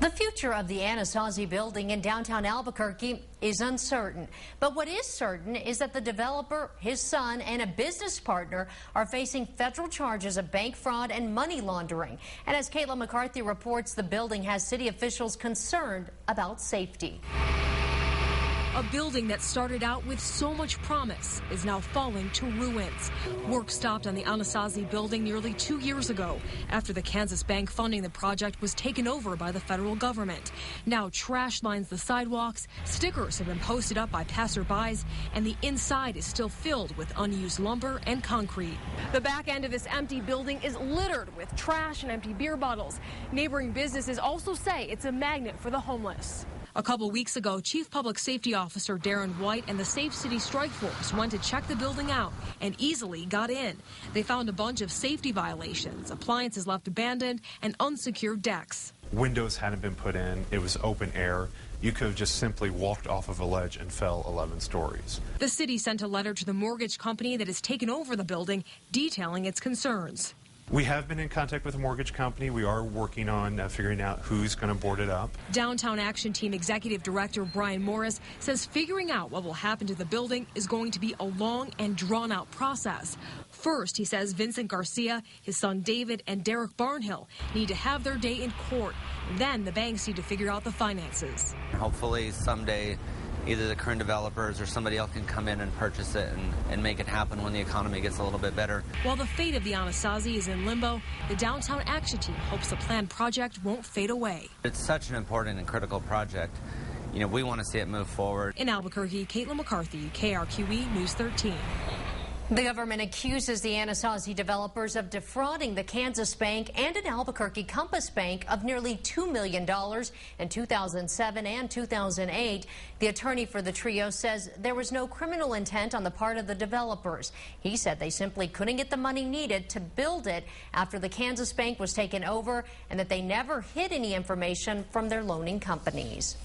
The future of the Anasazi building in downtown Albuquerque is uncertain. But what is certain is that the developer, his son, and a business partner are facing federal charges of bank fraud and money laundering. And as Caitlin McCarthy reports, the building has city officials concerned about safety. A building that started out with so much promise is now falling to ruins. Work stopped on the Anasazi building nearly 2 years ago after the Kansas bank funding the project was taken over by the federal government. Now trash lines the sidewalks, stickers have been posted up by passerbys, and the inside is still filled with unused lumber and concrete. The back end of this empty building is littered with trash and empty beer bottles. Neighboring businesses also say it's a magnet for the homeless. A couple weeks ago, Chief Public Safety Officer Darren White and the Safe City Strike Force went to check the building out and easily got in. They found a bunch of safety violations, appliances left abandoned, and unsecured decks. Windows hadn't been put in. It was open air. You could have just simply walked off of a ledge and fell 11 stories. The city sent a letter to the mortgage company that has taken over the building, detailing its concerns. We have been in contact with the mortgage company. We are working on figuring out who's going to board it up. Downtown Action Team Executive Director Brian Morris says figuring out what will happen to the building is going to be a long and drawn-out process. First, he says Vincent Garcia, his son David, and Derek Barnhill need to have their day in court. Then the banks need to figure out the finances. Hopefully someday either the current developers or somebody else can come in and purchase it and make it happen when the economy gets a little bit better. While the fate of the Anasazi is in limbo, the Downtown Action Team hopes the planned project won't fade away. It's such an important and critical project. You know, we want to see it move forward. In Albuquerque, Caitlin McCarthy, KRQE News 13. The government accuses the Anasazi developers of defrauding the Kansas Bank and an Albuquerque Compass Bank of nearly $2 million in 2007 and 2008. The attorney for the trio says there was no criminal intent on the part of the developers. He said they simply couldn't get the money needed to build it after the Kansas Bank was taken over, and that they never hid any information from their loaning companies.